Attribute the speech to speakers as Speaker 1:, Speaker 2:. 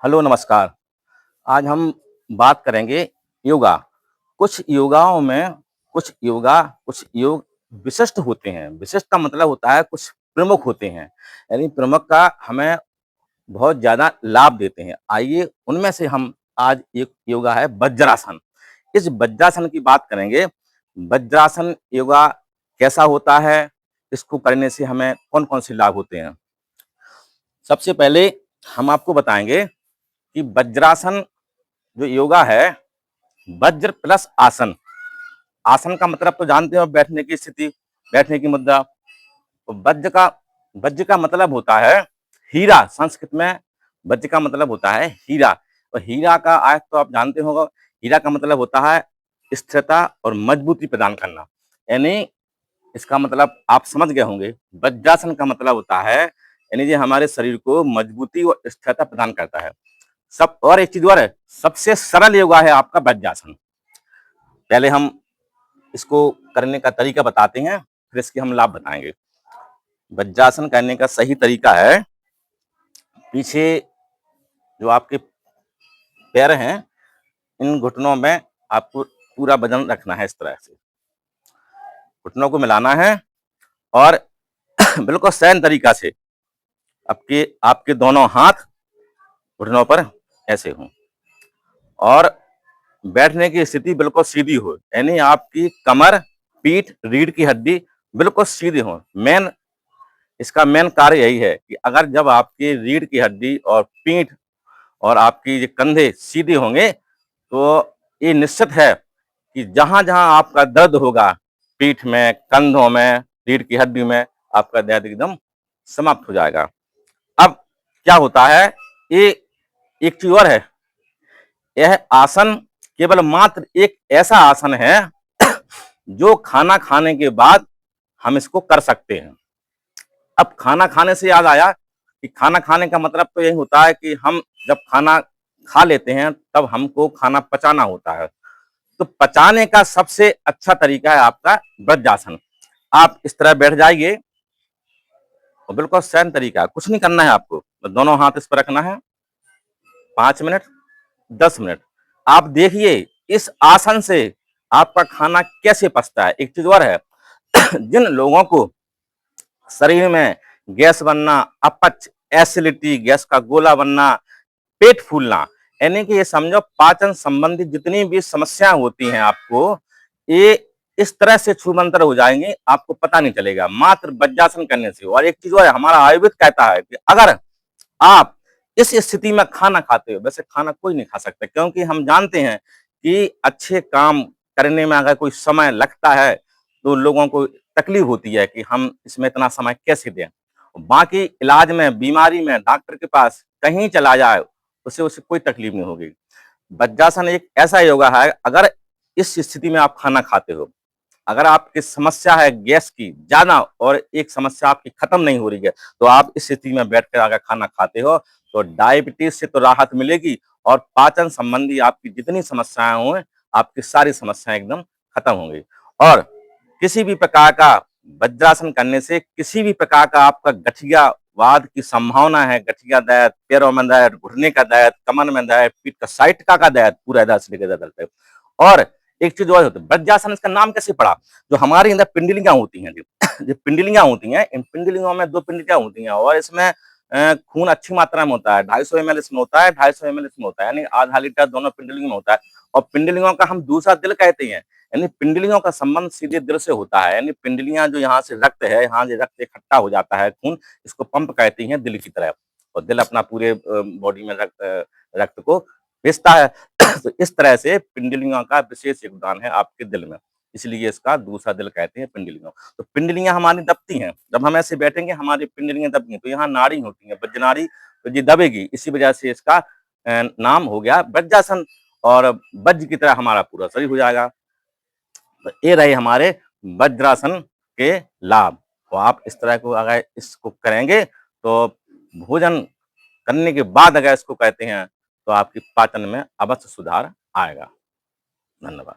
Speaker 1: Hello नमस्कार। आज हम बात करेंगे योगा। कुछ योग विशिष्ट होते हैं। विशिष्ट का मतलब होता है कुछ प्रमुख होते हैं, यानी प्रमुख का हमें बहुत ज़्यादा लाभ देते हैं। आइए उनमें से हम आज एक योगा है वज्रासन। इस वज्रासन की बात करेंगे। वज्रासन योगा कैसा होता है? इसको करने से हमें कौन-कौन से लाभ होते हैं? सबसे पहले हम आपको बताएँगे कि वज्रासन जो योगा है, वज्र प्लस आसन। आसन का मतलब तो जानते हो, बैठने की स्थिति, बैठने की मुद्रा। तो वज्र का मतलब होता है हीरा। संस्कृत में वज्र का मतलब होता है हीरा। और हीरा का अर्थ तो आप जानते होंगे। हीरा का मतलब होता है स्थिरता और मजबूती प्रदान करना। यानी इसका मतलब आप समझ गए होंगे। वज्रासन का मतलब होता है यानी ये हमारे शरीर को मजबूती और स्थिरता प्रदान करता है। सब और एक चीज और है, सबसे सरल योगा है आपका वज्रासन। पहले हम इसको करने का तरीका बताते हैं, फिर इसके हम लाभ बताएंगे। वज्रासन करने का सही तरीका है, पीछे जो आपके पैर हैं, इन घुटनों में आपको पूरा वजन रखना है। इस तरह से घुटनों को मिलाना है और बिल्कुल सहन तरीका से आपके आपके दोनों हाथ घुटनों पर ऐसे हों और बैठने की स्थिति बिल्कुल सीधी हो, यानी आपकी कमर, पीठ, रीढ़ की हड्डी बिल्कुल सीधी हो। इसका मेन कार्य यही है कि अगर जब आपकी रीढ़ की हड्डी और पीठ और आपकी ये कंधे सीधे होंगे, तो ये निश्चित है कि जहां-जहां आपका दर्द होगा, पीठ में, कंधों में, रीढ़ की हड्डी में, आपका दर्द एकदम समाप्त हो जाएगा। अब क्या होता है, ये एक चीज और है, यह आसन केवल मात्र एक ऐसा आसन है जो खाना खाने के बाद हम इसको कर सकते हैं। अब खाना खाने से याद आया कि खाना खाने का मतलब तो यही होता है कि हम जब खाना खा लेते हैं तब हमको खाना पचाना होता है। तो पचाने का सबसे अच्छा तरीका है आपका वज्रासन। आप इस तरह बैठ जाइए और बिल्कुल सहन तरीका है, कुछ नहीं करना है आपको। दोनों हाथ इस पर रखना है, 5 मिनट, 10 मिनट। आप देखिए इस आसन से आपका खाना कैसे पचता है। एक चीज और है, जिन लोगों को शरीर में गैस बनना, अपच, एसिडिटी, गैस का गोला बनना, पेट फूलना, यानी कि ये समझो पाचन संबंधी जितनी भी समस्याएं होती हैं आपको, ये इस तरह से छूमंतर हो जाएंगे, आपको पता नहीं चलेगा मात्र वज्रासन करने से। और एक चीज और है, हमारा आयुर्वेद कहता है कि अगर आप इस स्थिति में खाना खाते हो, वैसे खाना कोई नहीं खा सकता, क्योंकि हम जानते हैं कि अच्छे काम करने में अगर कोई समय लगता है तो लोगों को तकलीफ होती है कि हम इसमें इतना समय कैसे दें। बाकी इलाज में, बीमारी में डॉक्टर के पास कहीं चला जाए, उसे उसे कोई तकलीफ नहीं होगी। वज्रासन एक ऐसा योगा है, अगर इस स्थिति में आप खाना खाते हो, अगर आपकी समस्या है गैस की ज्यादा और एक समस्या आपकी खत्म नहीं हो रही है, तो आप इस स्थिति में बैठकर अगर खाना खाते हो तो डायबिटीज से तो राहत मिलेगी और पाचन संबंधी आपकी जितनी समस्याएं हो, आपकी सारी समस्याएं एकदम खत्म होंगी। और किसी भी प्रकार का वज्रासन करने से किसी भी प्रकार का आपका गठिया वाद की संभावना है, गठिया दर्द, पैरों में दर्द, घुटने का दर्द, कमर में दर्द, पीठ का साइटिका का दर्द, पूरा दर्द से लेकर दर्द तक। और एक चीज और होती है, वज्रासन इसका नाम कैसे पड़ा? जो हमारे अंदर पिंडलियां होती हैं, जो पिंडलियां होती हैं, इन पिंडलियों में 2 पिंडलियां होती हैं और इसमें खून अच्छी मात्रा में होता है। 250 ml इसमें होता है, 250 ml इसमें होता है, यानी आधा लीटर दोनों पिंडलियों में होता है। और पिंडलियों का हम दूसरा दिल कहते हैं, यानी पिंडलियों का संबंध सीधे दिल से होता है। यानी पिंडलियां जो यहाँ से रक्त है, यहाँ से रक्त इकट्ठा हो जाता है, खून, इसको पंप कहती हैं दिल की तरह। और दिल अपना पूरे बॉडी में रक्त को भेजता है। तो इस तरह से पिंडलियों का विशेष योगदान है आपके दिल में, इसलिए इसका दूसरा दिल कहते हैं पिंडलियों। तो पिंडलियां हमारी दबती हैं, जब हम ऐसे बैठेंगे हमारी पिंडलियां दबेंगी, तो यहाँ नाड़ी होती है वज्रनाड़ी, तो ये दबेगी, इसी वजह से इसका नाम हो गया वज्रासन। और वज्र की तरह हमारा पूरा शरीर हो जाएगा। तो ये रहे हमारे वज्रासन के लाभ। तो आप इस तरह को अगर इसको करेंगे तो भोजन करने के बाद अगर इसको कहते हैं तो आपकी पाचन में अवश्य सुधार आएगा। धन्यवाद।